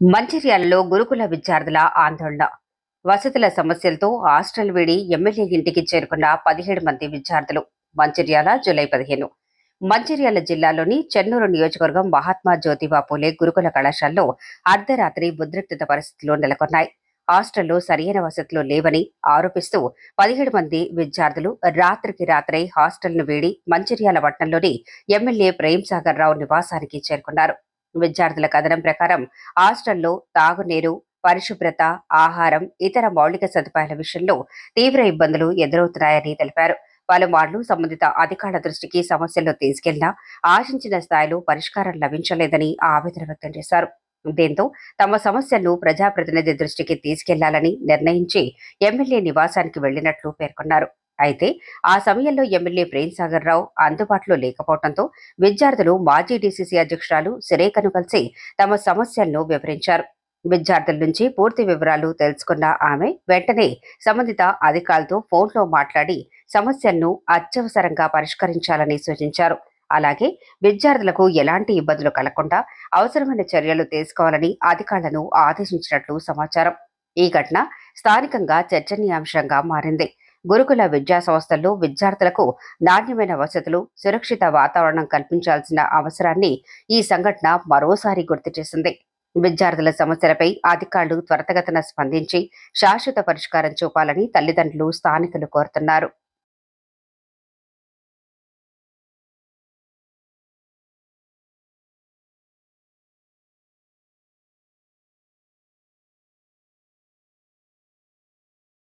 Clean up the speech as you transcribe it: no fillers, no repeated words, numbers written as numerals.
మంచిర్యాలలో గురుకుల విద్యార్థుల ఆందోళన. వసతుల సమస్యలతో హాస్టల్ వీడి ఎమ్మెల్యే ఇంటికి చేరుకున్న 17 మంది విద్యార్థులు. మంచిర్యాల జూలై 15. మంచిర్యాల జిల్లాలోని చెన్నూరు నియోజకవర్గం మహాత్మా జ్యోతిబా పూలే గురుకుల కళాశాలలో అర్ధరాత్రి ఉద్రిక్తత పరిస్థితులు నెలకొన్నాయి. హాస్టల్లో సరైన వసతులు లేవని ఆరోపిస్తూ 17 మంది విద్యార్థులు రాత్రికి రాత్రే హాస్టల్ను వీడి మంచిర్యాల పట్టణంలోని ఎమ్మెల్యే ప్రేమ్ సాగర్ రావు నివాసానికి చేరుకున్నారు. విద్యార్థుల కథనం ప్రకారం హాస్టల్లో తాగునీరు, పరిశుభ్రత, ఆహారం, ఇతర మౌలిక సదుపాయాల విషయంలో తీవ్ర ఇబ్బందులు ఎదురవుతున్నాయని తెలిపారు. పలుమార్లు సంబంధిత అధికారుల దృష్టికి సమస్యలు తీసుకెళ్లినా ఆశించిన స్థాయిలో పరిష్కారం లభించలేదని ఆవేదన వ్యక్తం చేశారు. దీంతో తమ సమస్యలను ప్రజాప్రతినిధి దృష్టికి తీసుకెళ్లాలని నిర్ణయించి ఎమ్మెల్యే నివాసానికి వెళ్లినట్లు పేర్కొన్నారు. అయితే ఆ సమయంలో ఎమ్మెల్యే ప్రేమ్ సాగర్ రావు అందుబాటులో లేకపోవడంతో విద్యార్థులు మాజీ డీసీసీ అధ్యక్షురాలు సురేఖను కలిసి తమ సమస్యలను వివరించారు. విద్యార్థుల నుంచి పూర్తి వివరాలు తెలుసుకున్న ఆమె వెంటనే సంబంధిత అధికారులతో ఫోన్లో మాట్లాడి సమస్యలను అత్యవసరంగా పరిష్కరించాలని సూచించారు. అలాగే విద్యార్థులకు ఎలాంటి ఇబ్బందులు కలగకుండా అవసరమైన చర్యలు తీసుకోవాలని అధికారులను ఆదేశించినట్లు సమాచారం. ఈ ఘటన స్థానికంగా చర్చనీయాంశంగా మారింది. గురుకుల విద్యా సంస్థల్లో విద్యార్థులకు నాణ్యమైన వసతులు, సురక్షిత వాతావరణం కల్పించాల్సిన అవసరాన్ని ఈ సంఘటన మరోసారి గుర్తు చేసింది. విద్యార్థుల సమస్యలపై అధికారులు త్వరితగతిన స్పందించి శాశ్వత పరిష్కారం చూపాలని తల్లిదండ్రులు, స్థానికులు కోరుతున్నారు.